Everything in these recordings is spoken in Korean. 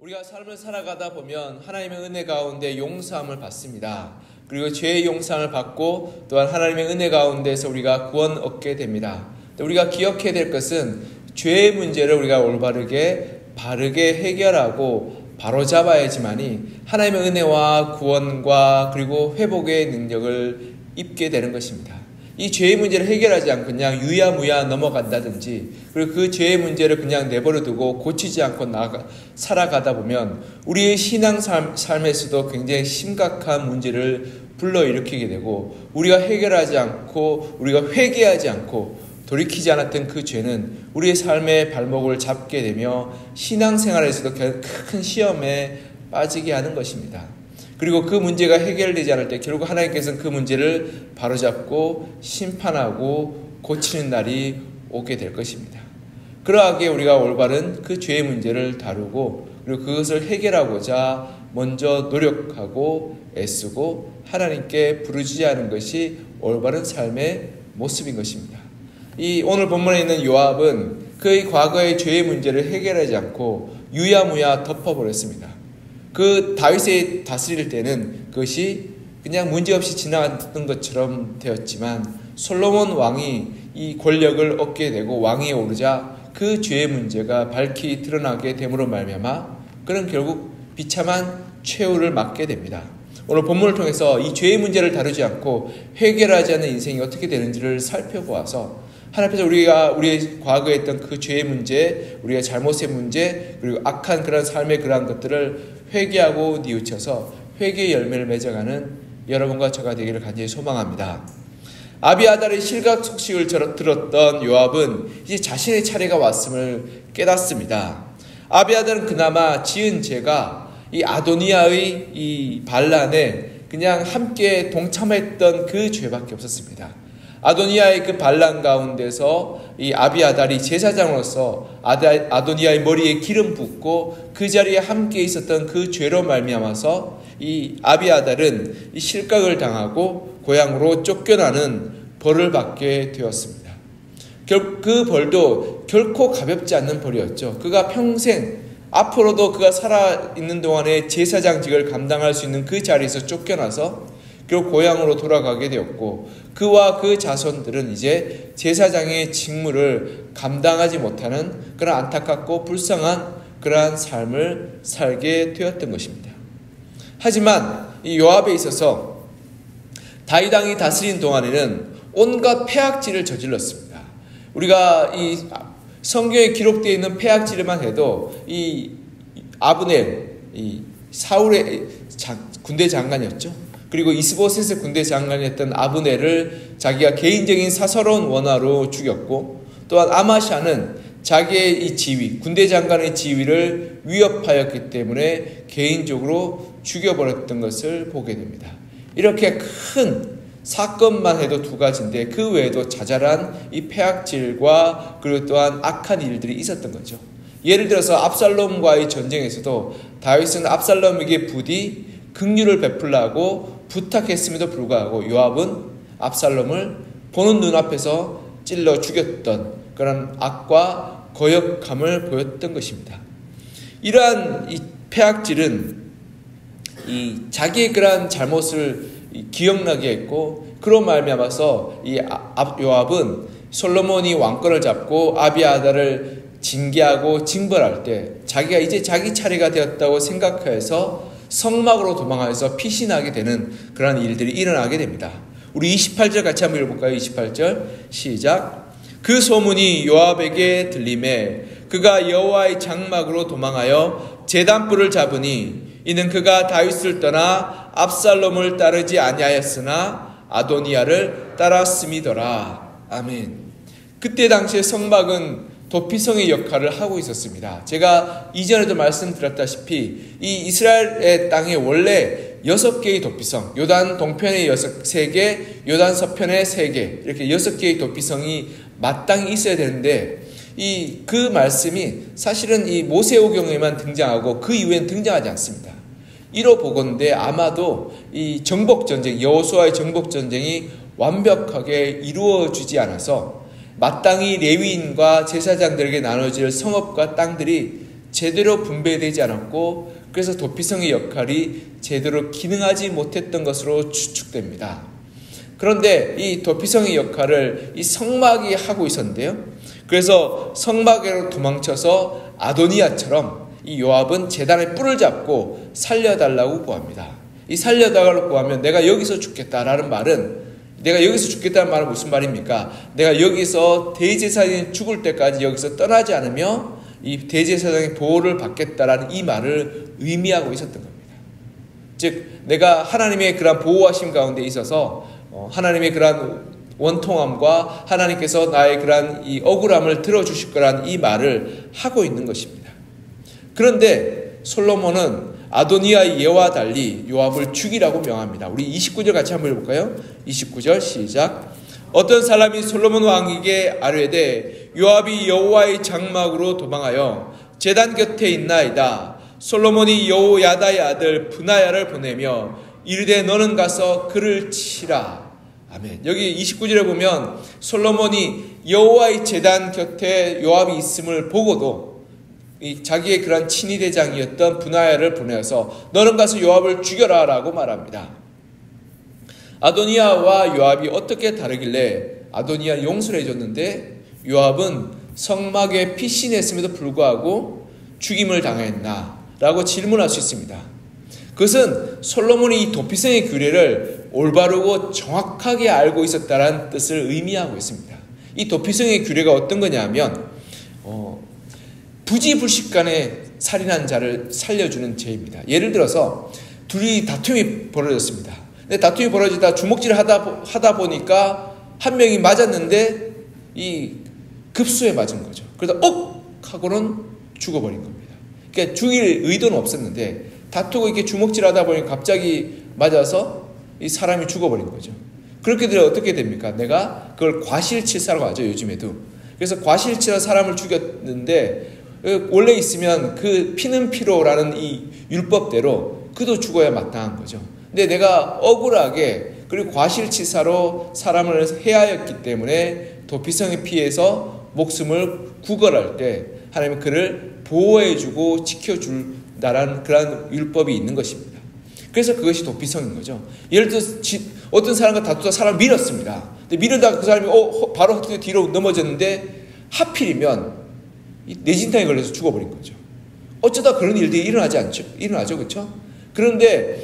우리가 삶을 살아가다 보면 하나님의 은혜 가운데 용서함을 받습니다. 그리고 죄의 용서함을 받고 또한 하나님의 은혜 가운데서 우리가 구원 얻게 됩니다. 우리가 기억해야 될 것은 죄의 문제를 우리가 올바르게 바르게 해결하고 바로잡아야지만이 하나님의 은혜와 구원과 그리고 회복의 능력을 입게 되는 것입니다. 이 죄의 문제를 해결하지 않고 그냥 유야무야 넘어간다든지 그리고 그 죄의 문제를 그냥 내버려두고 고치지 않고 살아가다 보면 우리의 신앙 삶에서도 굉장히 심각한 문제를 불러일으키게 되고 우리가 해결하지 않고 우리가 회개하지 않고 돌이키지 않았던 그 죄는 우리의 삶의 발목을 잡게 되며 신앙생활에서도 큰 시험에 빠지게 하는 것입니다. 그리고 그 문제가 해결되지 않을 때 결국 하나님께서는 그 문제를 바로잡고 심판하고 고치는 날이 오게 될 것입니다. 그러하게 우리가 올바른 그 죄의 문제를 다루고 그리고 그것을 해결하고자 먼저 노력하고 애쓰고 하나님께 부르짖어하는 것이 올바른 삶의 모습인 것입니다. 이 오늘 본문에 있는 요압은 그의 과거의 죄의 문제를 해결하지 않고 유야무야 덮어버렸습니다. 그 다윗이 다스릴 때는 그것이 그냥 문제없이 지나갔던 것처럼 되었지만 솔로몬 왕이 이 권력을 얻게 되고 왕위에 오르자 그 죄의 문제가 밝히 드러나게 됨으로 말미암아 그는 결국 비참한 최후를 맞게 됩니다. 오늘 본문을 통해서 이 죄의 문제를 다루지 않고 해결하지 않는 인생이 어떻게 되는지를 살펴보아서 하나님 앞에서 우리의 과거에 했던 그 죄의 문제, 우리의 잘못의 문제, 그리고 악한 그런 삶의 그러한 것들을 회개하고 뉘우쳐서 회개의 열매를 맺어가는 여러분과 저가 되기를 간절히 소망합니다. 아비아달의 실각 소식을 들었던 요압은 이제 자신의 차례가 왔음을 깨닫습니다. 아비아달은 그나마 지은 죄가 이 아도니아의 이 반란에 그냥 함께 동참했던 그 죄밖에 없었습니다. 아도니아의 그 반란 가운데서 이 아비아달이 제사장으로서 아도니아의 머리에 기름 붓고 그 자리에 함께 있었던 그 죄로 말미암아서 이 아비아달은 이 실각을 당하고 고향으로 쫓겨나는 벌을 받게 되었습니다. 그 벌도 결코 가볍지 않는 벌이었죠. 그가 평생 앞으로도 그가 살아있는 동안에 제사장직을 감당할 수 있는 그 자리에서 쫓겨나서 결국 고향으로 돌아가게 되었고 그와 그 자손들은 이제 제사장의 직무를 감당하지 못하는 그런 안타깝고 불쌍한 그러한 삶을 살게 되었던 것입니다. 하지만 이 요압에 있어서 다윗 왕이 다스린 동안에는 온갖 폐악질을 저질렀습니다. 우리가 이 성경에 기록되어 있는 폐악질만 해도 이 아브넬, 이 사울의 군대 장관이었죠. 그리고 이스보셋의 군대 장관이었던 아브넬을 자기가 개인적인 사사로운 원화로 죽였고 또한 아마샤는 자기의 이 지위, 군대 장관의 지위를 위협하였기 때문에 개인적으로 죽여버렸던 것을 보게 됩니다. 이렇게 큰 사건만 해도 두 가지인데 그 외에도 자잘한 이 폐악질과 그리고 또한 악한 일들이 있었던 거죠. 예를 들어서 압살롬과의 전쟁에서도 다윗은 압살롬에게 부디 긍휼을 베풀라고 부탁했음에도 불구하고 요압은 압살롬을 보는 눈앞에서 찔러 죽였던 그런 악과 거역함을 보였던 것입니다. 이러한 이 폐악질은 이 자기의 그러한 잘못을 기억나게 했고 그로 말미암아서 이 요압은 솔로몬이 왕권을 잡고 아비아달을 징계하고 징벌할 때 자기가 이제 자기 차례가 되었다고 생각해서 성막으로 도망하여서 피신하게 되는 그런 일들이 일어나게 됩니다. 우리 28절 같이 한번 읽어볼까요? 28절 시작. 그 소문이 요압에게 들림에 그가 여호와의 장막으로 도망하여 제단불을 잡으니 이는 그가 다윗을 떠나 압살롬을 따르지 아니하였으나 아도니아를 따랐음이더라. 아멘. 그때 당시에 성막은 도피성의 역할을 하고 있었습니다. 제가 이전에도 말씀드렸다시피 이 이스라엘의 땅에 원래 6개의 도피성, 요단 동편에 3개, 요단 서편에 3개 이렇게 6개의 도피성이 마땅히 있어야 되는데 그 말씀이 사실은 이 모세오경에만 등장하고 그 이후엔 등장하지 않습니다. 이로 보건대 아마도 이 정복전쟁, 여호수아의 정복전쟁이 완벽하게 이루어지지 않아서 마땅히 레위인과 제사장들에게 나눠질 성읍과 땅들이 제대로 분배되지 않았고 그래서 도피성의 역할이 제대로 기능하지 못했던 것으로 추측됩니다. 그런데 이 도피성의 역할을 이 성막이 하고 있었는데요. 그래서 성막으로 도망쳐서 아도니아처럼 이 요압은 제단의 뿔을 잡고 살려달라고 구합니다. 이 살려달라고 구하면 내가 여기서 죽겠다라는 말은, 내가 여기서 죽겠다는 말은 무슨 말입니까? 내가 여기서 대제사장이 죽을 때까지 여기서 떠나지 않으며 이 대제사장의 보호를 받겠다라는 이 말을 의미하고 있었던 겁니다. 즉 내가 하나님의 그러한 보호하심 가운데 있어서 하나님의 그러한 원통함과 하나님께서 나의 그러한 이 억울함을 들어주실 거라는 이 말을 하고 있는 것입니다. 그런데 솔로몬은 아도니아의 예와 달리 요압을 죽이라고 명합니다. 우리 29절 같이 한번 읽어볼까요? 29절 시작. 어떤 사람이 솔로몬 왕에게 아뢰되 요압이 여호와의 장막으로 도망하여 제단 곁에 있나이다. 솔로몬이 여호야다의 아들 브나야를 보내며 이르되 너는 가서 그를 치라. 아멘. 여기 29절에 보면 솔로몬이 여호와의 제단 곁에 요압이 있음을 보고도 자기의 그런 친위대장이었던 브나야를 보내어서 너는 가서 요압을 죽여라 라고 말합니다. 아도니아와 요압이 어떻게 다르길래 아도니아 용서를 해줬는데 요압은 성막에 피신했음에도 불구하고 죽임을 당했나 라고 질문할 수 있습니다. 그것은 솔로몬이 이 도피성의 규례를 올바르고 정확하게 알고 있었다는 뜻을 의미하고 있습니다. 이 도피성의 규례가 어떤 거냐면 부지불식간에 살인한 자를 살려주는 죄입니다. 예를 들어서 둘이 다툼이 벌어졌습니다. 근데 다툼이 벌어지다 주먹질을 하다 보니까 한 명이 맞았는데 이 급수에 맞은 거죠. 그래서 하고는 죽어버린 겁니다. 그러니까 죽일 의도는 없었는데 다투고 이렇게 주먹질하다 보니 갑자기 맞아서 이 사람이 죽어버린 거죠. 그렇게 되면 어떻게 됩니까? 내가 그걸 과실치사라고 하죠, 요즘에도. 그래서 과실치사 사람을 죽였는데 원래 있으면 그 피는 피로라는 이 율법대로 그도 죽어야 마땅한 거죠. 근데 내가 억울하게 그리고 과실치사로 사람을 해하였기 때문에 도피성에 피해서 목숨을 구걸할 때 하나님은 그를 보호해주고 지켜준다라는 그런 율법이 있는 것입니다. 그래서 그것이 도피성인 거죠. 예를 들어서 어떤 사람과 다투다 사람을 밀었습니다. 근데 밀으다가 그 사람이 바로 뒤로 넘어졌는데 하필이면 뇌진탕에 걸려서 죽어버린 거죠. 어쩌다 그런 일들이 일어나죠, 그렇죠? 그런데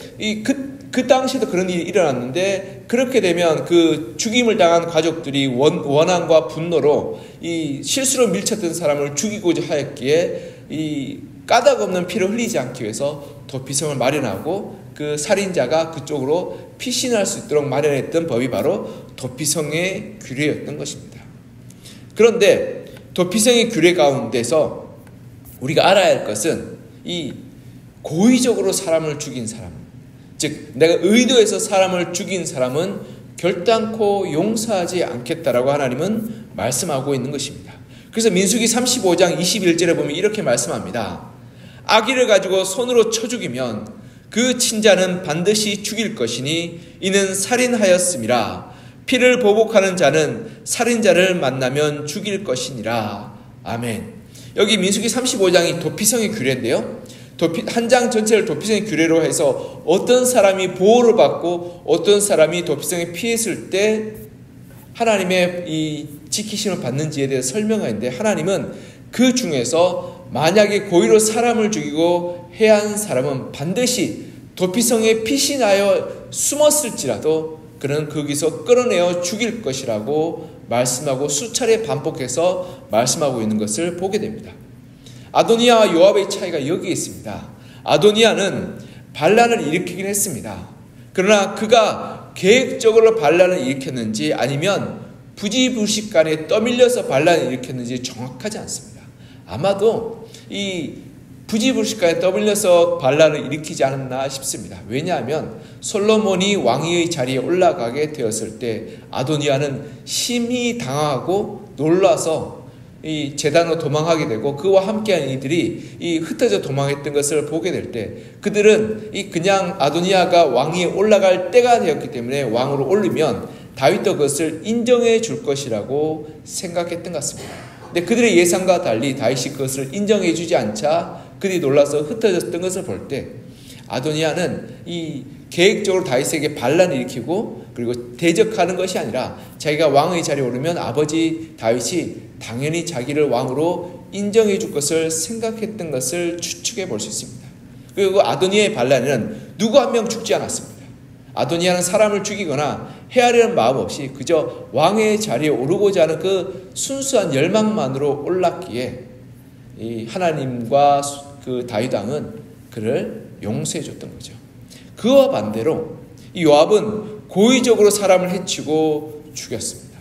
그 당시에도 그런 일이 일어났는데 그렇게 되면 그 죽임을 당한 가족들이 원한과 분노로 이 실수로 밀쳤던 사람을 죽이고자 하였기에 이 까닭 없는 피를 흘리지 않기 위해서 도피성을 마련하고 그 살인자가 그쪽으로 피신할 수 있도록 마련했던 법이 바로 도피성의 규례였던 것입니다. 그런데 도피성의 규례 가운데서 우리가 알아야 할 것은 이 고의적으로 사람을 죽인 사람, 즉 내가 의도해서 사람을 죽인 사람은 결단코 용서하지 않겠다라고 하나님은 말씀하고 있는 것입니다. 그래서 민수기 35장 21절에 보면 이렇게 말씀합니다. 아기를 가지고 손으로 쳐 죽이면 그 친자는 반드시 죽일 것이니 이는 살인하였음이라. 피를 보복하는 자는 살인자를 만나면 죽일 것이니라. 아멘. 여기 민수기 35장이 도피성의 규례인데요. 한 장 전체를 도피성의 규례로 해서 어떤 사람이 보호를 받고 어떤 사람이 도피성에 피했을 때 하나님의 이 지키심을 받는지에 대해서 설명하는데 하나님은 그 중에서 만약에 고의로 사람을 죽이고 해한 사람은 반드시 도피성에 피신하여 숨었을지라도 그는 거기서 끌어내어 죽일 것이라고 말씀하고 수차례 반복해서 말씀하고 있는 것을 보게 됩니다. 아도니아와 요압의 차이가 여기에 있습니다. 아도니아는 반란을 일으키긴 했습니다. 그러나 그가 계획적으로 반란을 일으켰는지 아니면 부지불식간에 떠밀려서 반란을 일으켰는지 정확하지 않습니다. 아마도 이 부지불식간에 떠밀려서 반란을 일으키지 않았나 싶습니다. 왜냐하면 솔로몬이 왕위의 자리에 올라가게 되었을 때 아도니아는 심히 당하고 놀라서 이 제단으로 도망하게 되고 그와 함께한 이들이 이 흩어져 도망했던 것을 보게 될 때 그들은 그냥 아도니아가 왕위에 올라갈 때가 되었기 때문에 왕으로 올리면 다윗도 그것을 인정해 줄 것이라고 생각했던 것 같습니다. 근데 그들의 예상과 달리 다윗이 그것을 인정해 주지 않자 그들이 놀라서 흩어졌던 것을 볼 때 아도니아는 이 계획적으로 다윗에게 반란을 일으키고 그리고 대적하는 것이 아니라 자기가 왕의 자리에 오르면 아버지 다윗이 당연히 자기를 왕으로 인정해 줄 것을 생각했던 것을 추측해 볼 수 있습니다. 그리고 아도니아의 반란은 누구 한 명 죽지 않았습니다. 아도니아는 사람을 죽이거나 해하려는 마음 없이 그저 왕의 자리에 오르고자 하는 그 순수한 열망만으로 올랐기에 이 하나님과 그 다윗 왕은 그를 용서해 줬던 거죠. 그와 반대로 이 요압은 고의적으로 사람을 해치고 죽였습니다.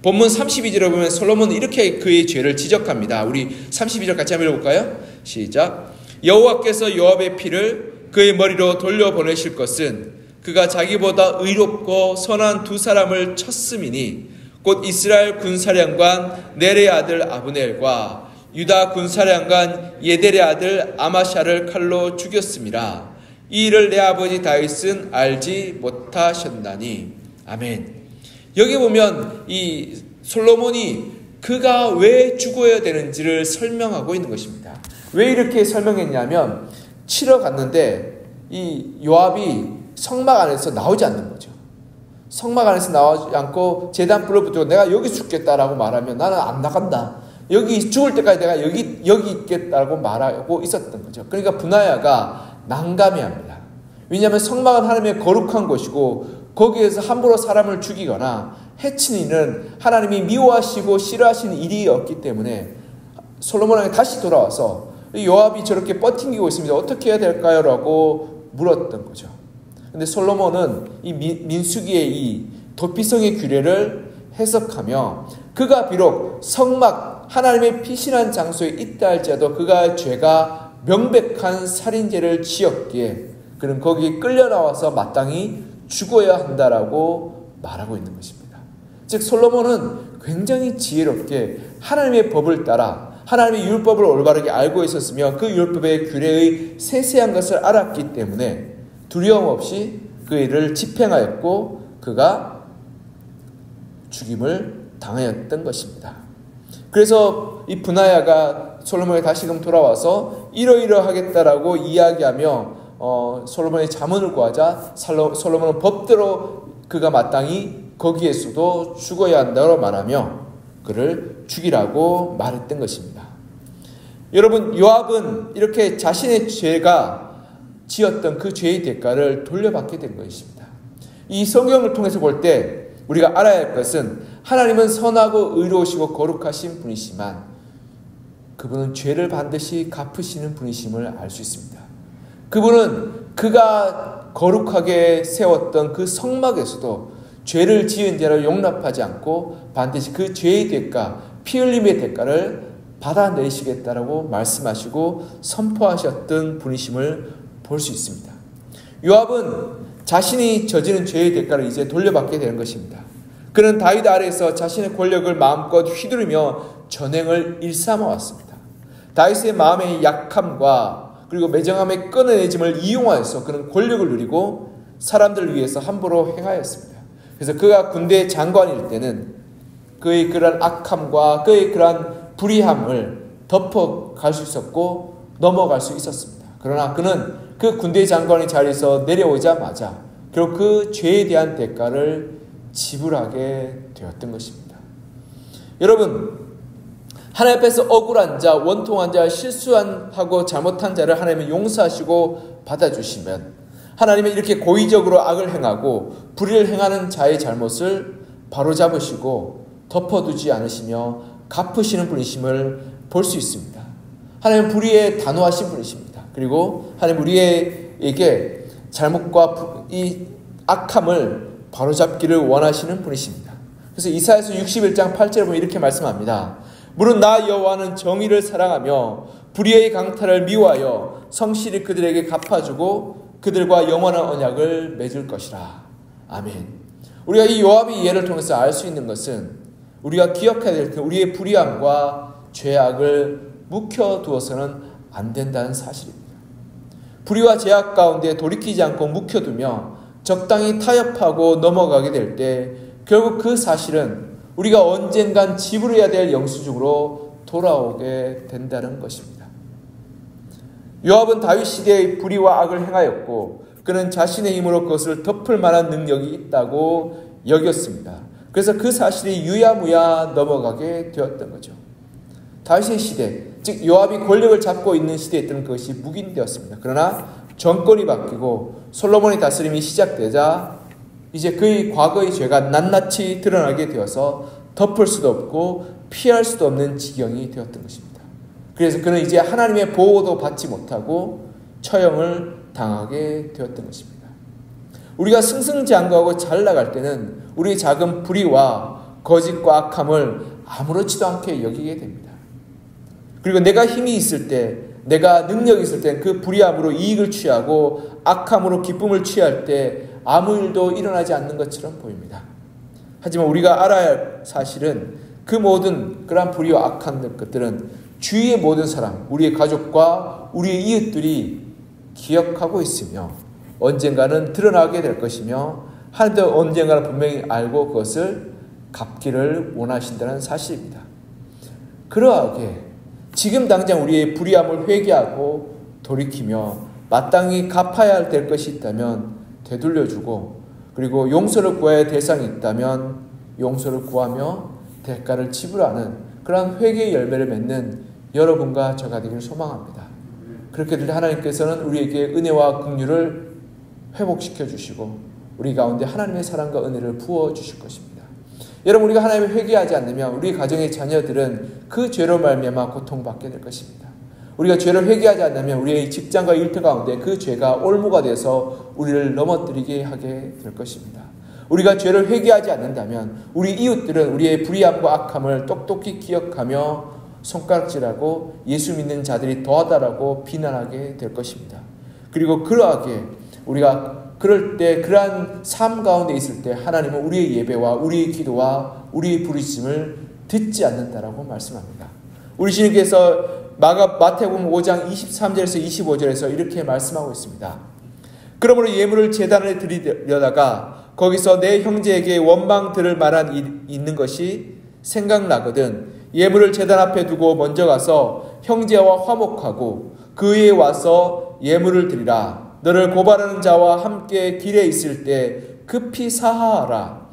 본문 32절에 보면 솔로몬은 이렇게 그의 죄를 지적합니다. 우리 32절 같이 한번 읽어볼까요? 시작. 여호와께서 요압의 피를 그의 머리로 돌려보내실 것은 그가 자기보다 의롭고 선한 두 사람을 쳤음이니 곧 이스라엘 군사령관 넬의 아들 아브넬과 유다 군사령관 예델의 아들 아마샤를 칼로 죽였음이라. 이 일을 내 아버지 다윗은 알지 못하셨나니. 아멘. 여기 보면 이 솔로몬이 그가 왜 죽어야 되는지를 설명하고 있는 것입니다. 왜 이렇게 설명했냐면 치러 갔는데 이 요압이 성막 안에서 나오지 않는 거죠. 성막 안에서 나오지 않고 제단 불을 붙들고 내가 여기 죽겠다라고 말하면 나는 안 나간다. 여기 죽을 때까지 내가 여기 있겠다라고 말하고 있었던 거죠. 그러니까 브나야가 난감해합니다. 왜냐하면 성막은 하나님의 거룩한 곳이고 거기에서 함부로 사람을 죽이거나 해치는 일은 하나님이 미워하시고 싫어하시는 일이었기 때문에 솔로몬에게 다시 돌아와서 요압이 저렇게 버팅기고 있습니다. 어떻게 해야 될까요? 라고 물었던 거죠. 근데 솔로몬은 이 민수기의 이 도피성의 규례를 해석하며 그가 비록 성막 하나님의 피신한 장소에 있다 할지라도 그가 죄가 명백한 살인죄를 지었기에 그는 거기에 끌려 나와서 마땅히 죽어야 한다라고 말하고 있는 것입니다. 즉 솔로몬은 굉장히 지혜롭게 하나님의 법을 따라 하나님의 율법을 올바르게 알고 있었으며 그 율법의 규례의 세세한 것을 알았기 때문에 두려움 없이 그 일을 집행하였고 그가 죽임을 당하였던 것입니다. 그래서 이 브나야가 솔로몬에 다시금 돌아와서 이러이러하겠다라고 이야기하며 솔로몬의 자문을 구하자 솔로몬은 법대로 그가 마땅히 거기에서도 죽어야 한다고 말하며 그를 죽이라고 말했던 것입니다. 여러분 요압은 이렇게 자신의 죄가 지었던 그 죄의 대가를 돌려받게 된 것입니다. 이 성경을 통해서 볼 때 우리가 알아야 할 것은 하나님은 선하고 의로우시고 거룩하신 분이시만 그분은 죄를 반드시 갚으시는 분이심을 알 수 있습니다. 그분은 그가 거룩하게 세웠던 그 성막에서도 죄를 지은 자를 용납하지 않고 반드시 그 죄의 대가, 피 흘림의 대가를 받아내시겠다라고 말씀하시고 선포하셨던 분이심을 볼 수 있습니다. 요압은 자신이 저지른 죄의 대가를 이제 돌려받게 되는 것입니다. 그는 다윗 아래에서 자신의 권력을 마음껏 휘두르며 전횡을 일삼아 왔습니다. 다윗의 마음의 약함과 그리고 매정함의 끊어내짐을 이용하여서 그는 권력을 누리고 사람들을 위해서 함부로 행하였습니다. 그래서 그가 군대 장관일 때는 그의 그러한 악함과 그의 그러한 불의함을 덮어갈 수 있었고 넘어갈 수 있었습니다. 그러나 그는 그 군대 장관의 자리에서 내려오자마자 결국 그 죄에 대한 대가를 지불하게 되었던 것입니다. 여러분, 하나님 앞에서 억울한 자, 원통한 자, 실수하고 잘못한 자를 하나님은 용서하시고 받아주시면 하나님은 이렇게 고의적으로 악을 행하고 불의를 행하는 자의 잘못을 바로잡으시고 덮어두지 않으시며 갚으시는 분이심을 볼 수 있습니다. 하나님은 불의에 단호하신 분이십니다. 그리고 하나님 우리에게 잘못과 이 악함을 바로잡기를 원하시는 분이십니다. 그래서 이사야서 61장 8절에 보면 이렇게 말씀합니다. 물은 나 여호와는 정의를 사랑하며 불의의 강탈을 미워하여 성실히 그들에게 갚아주고 그들과 영원한 언약을 맺을 것이라. 아멘. 우리가 이 요압의 예를 통해서 알 수 있는 것은 우리가 기억해야 될 때 우리의 불의함과 죄악을 묵혀두어서는 안 된다는 사실입니다. 불의와 죄악 가운데 돌이키지 않고 묵혀두며 적당히 타협하고 넘어가게 될 때 결국 그 사실은 우리가 언젠간 지불해야 될 영수증으로 돌아오게 된다는 것입니다. 요압은 다윗 시대의 불의와 악을 행하였고 그는 자신의 힘으로 그것을 덮을 만한 능력이 있다고 여겼습니다. 그래서 그 사실이 유야무야 넘어가게 되었던 거죠. 다윗의 시대, 즉 요압이 권력을 잡고 있는 시대에 때는 그것이 묵인되었습니다. 그러나 정권이 바뀌고 솔로몬의 다스림이 시작되자 이제 그의 과거의 죄가 낱낱이 드러나게 되어서 덮을 수도 없고 피할 수도 없는 지경이 되었던 것입니다. 그래서 그는 이제 하나님의 보호도 받지 못하고 처형을 당하게 되었던 것입니다. 우리가 승승장구하고 잘 나갈 때는 우리의 작은 불의와 거짓과 악함을 아무렇지도 않게 여기게 됩니다. 그리고 내가 힘이 있을 때, 내가 능력이 있을 때 그 불의함으로 이익을 취하고 악함으로 기쁨을 취할 때 아무 일도 일어나지 않는 것처럼 보입니다. 하지만 우리가 알아야 할 사실은 그 모든 그러한 불의와 악한 것들은 주위의 모든 사람, 우리의 가족과 우리의 이웃들이 기억하고 있으며 언젠가는 드러나게 될 것이며 하나님도 언젠가는 분명히 알고 그것을 갚기를 원하신다는 사실입니다. 그러하게 지금 당장 우리의 불의함을 회개하고 돌이키며 마땅히 갚아야 될 것이 있다면 되돌려주고 그리고 용서를 구해야 할 대상이 있다면 용서를 구하며 대가를 지불하는 그러한 회개의 열매를 맺는 여러분과 저가 되기를 소망합니다. 그렇게 될 때 하나님께서는 우리에게 은혜와 긍휼을 회복시켜 주시고 우리 가운데 하나님의 사랑과 은혜를 부어 주실 것입니다. 여러분, 우리가 하나님을 회개하지 않으면 우리 가정의 자녀들은 그 죄로 말미암아 고통받게 될 것입니다. 우리가 죄를 회개하지 않으면 우리의 직장과 일터 가운데 그 죄가 올무가 돼서 우리를 넘어뜨리게 하게 될 것입니다. 우리가 죄를 회개하지 않는다면 우리 이웃들은 우리의 불의함과 악함을 똑똑히 기억하며 손가락질하고 예수 믿는 자들이 더하다라고 비난하게 될 것입니다. 그리고 그러하게 우리가 그럴 때 그러한 삶 가운데 있을 때 하나님은 우리의 예배와 우리의 기도와 우리의 부르심을 듣지 않는다라고 말씀합니다. 우리 주님께서 마태복음 5장 23절에서 25절에서 이렇게 말씀하고 있습니다. 그러므로 예물을 제단에 드리려다가 거기서 내 형제에게 원망 들을 만한 일이 있는 것이 생각나거든 예물을 제단 앞에 두고 먼저 가서 형제와 화목하고 그에 와서 예물을 드리라. 너를 고발하는 자와 함께 길에 있을 때 급히 사하하라.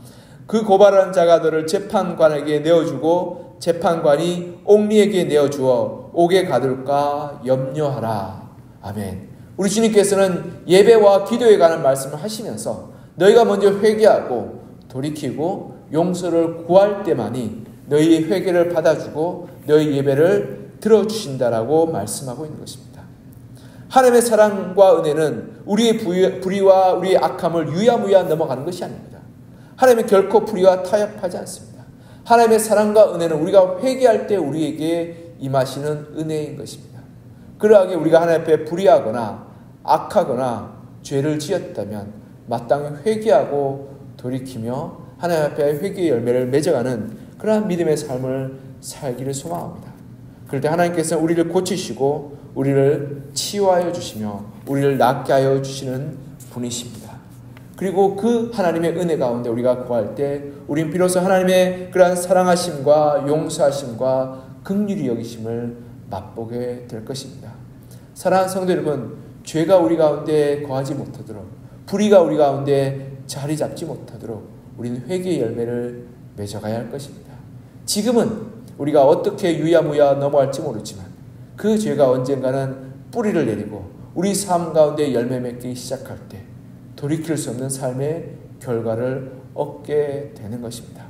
그 고발하는 자가 너를 재판관에게 내어주고 재판관이 옥리에게 내어주어 옥에 가둘까 염려하라. 아멘. 우리 주님께서는 예배와 기도에 관한 말씀을 하시면서 너희가 먼저 회개하고 돌이키고 용서를 구할 때만이 너희의 회개를 받아주고 너희 예배를 들어주신다라고 말씀하고 있는 것입니다. 하나님의 사랑과 은혜는 우리의 불의와 우리의 악함을 유야무야 넘어가는 것이 아닙니다. 하나님은 결코 불의와 타협하지 않습니다. 하나님의 사랑과 은혜는 우리가 회개할 때 우리에게 임하시는 은혜인 것입니다. 그러하게 우리가 하나님 앞에 불의하거나 악하거나 죄를 지었다면 마땅히 회개하고 돌이키며 하나님 앞에 회개의 열매를 맺어가는 그러한 믿음의 삶을 살기를 소망합니다. 그럴 때 하나님께서는 우리를 고치시고 우리를 치유하여 주시며 우리를 낫게 하여 주시는 분이십니다. 그리고 그 하나님의 은혜 가운데 우리가 구할 때 우린 비로소 하나님의 그러한 사랑하심과 용서하심과 긍휼히 여기심을 맛보게 될 것입니다. 사랑하는 성도 여러분, 죄가 우리 가운데 거하지 못하도록 불의가 우리 가운데 자리 잡지 못하도록 우리는 회개의 열매를 맺어가야 할 것입니다. 지금은 우리가 어떻게 유야무야 넘어갈지 모르지만 그 죄가 언젠가는 뿌리를 내리고 우리 삶 가운데 열매 맺기 시작할 때 돌이킬 수 없는 삶의 결과를 얻게 되는 것입니다.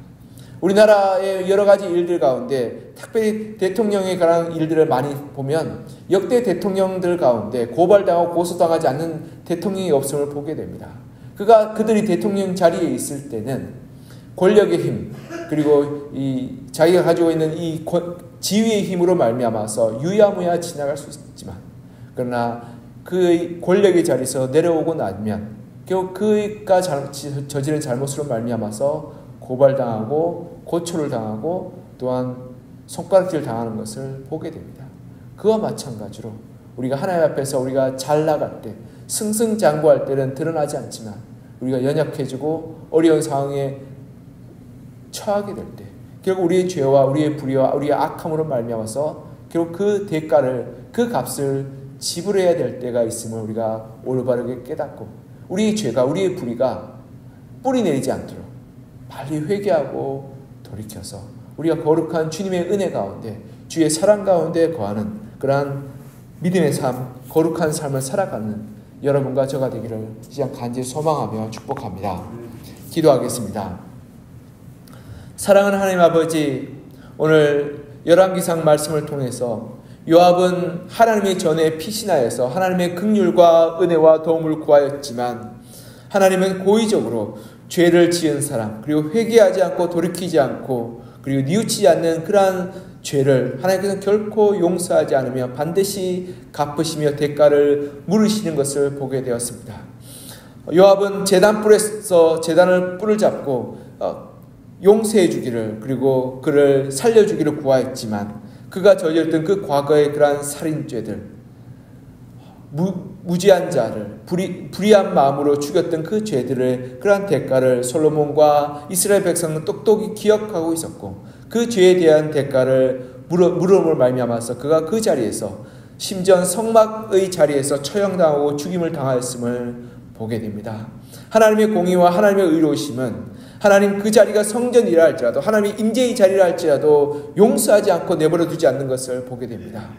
우리나라의 여러 가지 일들 가운데 특별히 대통령에 관한 일들을 많이 보면 역대 대통령들 가운데 고발당하고 고소당하지 않는 대통령이 없음을 보게 됩니다. 그들이 대통령 자리에 있을 때는 권력의 힘 그리고 이 자기가 가지고 있는 이 지위의 힘으로 말미암아서 유야무야 지나갈 수 있지만 그러나 그의 권력의 자리에서 내려오고 나면 결국 그가 저지른 잘못으로 말미암아서 고발당하고 고초를 당하고 또한 손가락질 당하는 것을 보게 됩니다. 그와 마찬가지로 우리가 하나님 앞에서 우리가 잘 나갈 때 승승장구할 때는 드러나지 않지만 우리가 연약해지고 어려운 상황에 처하게 될 때 결국 우리의 죄와 우리의 불의와 우리의 악함으로 말미암아서 결국 그 대가를, 그 값을 지불해야 될 때가 있음을 우리가 올바르게 깨닫고, 우리의 죄가, 우리의 불의가 뿌리 내리지 않도록 빨리 회개하고 돌이켜서 우리가 거룩한 주님의 은혜 가운데, 주의 사랑 가운데 거하는 그러한 믿음의 삶, 거룩한 삶을 살아가는 여러분과 저가 되기를 시간 간절히 소망하며 축복합니다. 기도하겠습니다. 사랑하는 하나님 아버지, 오늘 열왕기상 말씀을 통해서 요압은 하나님의 전에 피신하여서 하나님의 긍휼과 은혜와 도움을 구하였지만, 하나님은 고의적으로 죄를 지은 사람, 그리고 회개하지 않고 돌이키지 않고 그리고 뉘우치지 않는 그러한 죄를 하나님께서 결코 용서하지 않으며 반드시 갚으시며 대가를 물으시는 것을 보게 되었습니다. 요압은 제단불에서 제단을 뿔을 잡고 용서해 주기를, 그리고 그를 살려주기를 구하였지만, 그가 저질렀던 그 과거의 그러한 살인죄들, 무지한 자를 불의한 마음으로 죽였던 그 죄들의 그러한 대가를 솔로몬과 이스라엘 백성은 똑똑히 기억하고 있었고, 그 죄에 대한 대가를 물음을 말미암아서 그가 그 자리에서, 심지어 성막의 자리에서 처형당하고 죽임을 당하였음을 보게 됩니다. 하나님의 공의와 하나님의 의로우심은 하나님 그 자리가 성전이라 할지라도, 하나님의 임재의 자리라 할지라도 용서하지 않고 내버려 두지 않는 것을 보게 됩니다.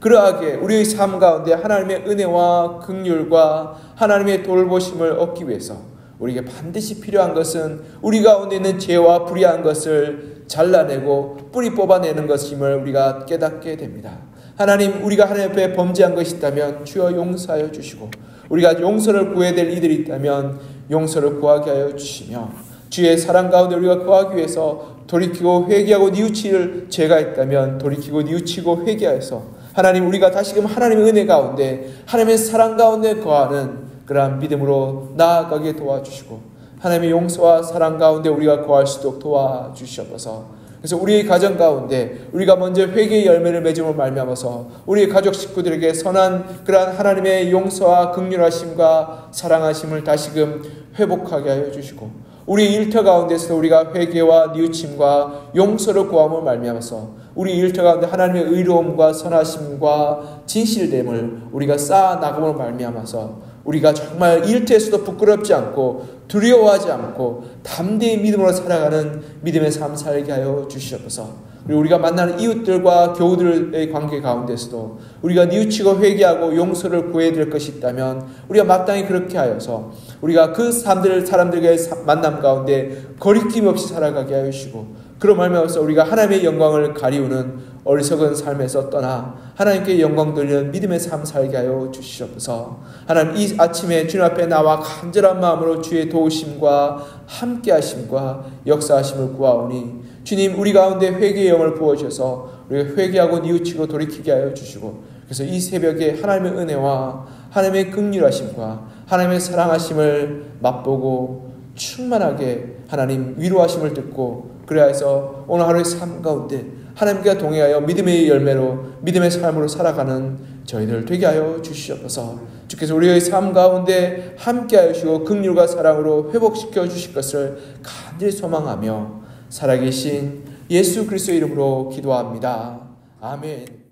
그러하게 우리의 삶 가운데 하나님의 은혜와 긍휼과 하나님의 돌보심을 얻기 위해서 우리에게 반드시 필요한 것은 우리 가운데 있는 죄와 불의한 것을 잘라내고 뿌리 뽑아내는 것임을 우리가 깨닫게 됩니다. 하나님, 우리가 하나님 앞에 범죄한 것이 있다면 주여 용서하여 주시고, 우리가 용서를 구해야 될 이들이 있다면 용서를 구하게 하여 주시며, 주의 사랑 가운데 우리가 거하기 위해서 돌이키고 회개하고 뉘우칠 죄가 있다면 돌이키고 뉘우치고 회개해서 하나님, 우리가 다시금 하나님의 은혜 가운데 하나님의 사랑 가운데 거하는 그러한 믿음으로 나아가게 도와주시고, 하나님의 용서와 사랑 가운데 우리가 거할 수 있도록 도와주시옵소서. 그래서 우리의 가정 가운데 우리가 먼저 회개의 열매를 맺음을 말미암아서 우리의 가족 식구들에게 선한 그러한 하나님의 용서와 긍휼하심과 사랑하심을 다시금 회복하게 하여 주시고, 우리 일터 가운데서 우리가 회개와 뉘우침과 용서를 구함을 말미암아서 우리 일터 가운데 하나님의 의로움과 선하심과 진실됨을 우리가 쌓아 나감을 말미암아서 우리가 정말 일터에서도 부끄럽지 않고 두려워하지 않고 담대히 믿음으로 살아가는 믿음의 삶 살게 하여 주시옵소서. 그리고 우리가 만나는 이웃들과 교우들의 관계 가운데서도 우리가 뉘우치고 회개하고 용서를 구해야 될 것이 있다면 우리가 마땅히 그렇게 하여서 우리가 그 사람들과의 만남 가운데 거리낌 없이 살아가게 하여 주시고, 그런 말미암아서 우리가 하나님의 영광을 가리우는 어리석은 삶에서 떠나 하나님께 영광 돌리는 믿음의 삶 살게 하여 주시옵소서. 하나님, 이 아침에 주님 앞에 나와 간절한 마음으로 주의 도우심과 함께하심과 역사하심을 구하오니, 주님, 우리 가운데 회개의 영을 부어주셔서 우리가 회개하고 뉘우치고 돌이키게 하여 주시고, 그래서 이 새벽에 하나님의 은혜와 하나님의 긍휼하심과 하나님의 사랑하심을 맛보고 충만하게 하나님 위로하심을 듣고, 그래야 해서 오늘 하루의 삶 가운데 하나님과 동행하여 믿음의 열매로 믿음의 삶으로 살아가는 저희들 되게 하여 주시옵소서. 주께서 우리의 삶 가운데 함께 하시고 긍휼과 사랑으로 회복시켜 주실 것을 간절히 소망하며 살아계신 예수 그리스도의 이름으로 기도합니다. 아멘.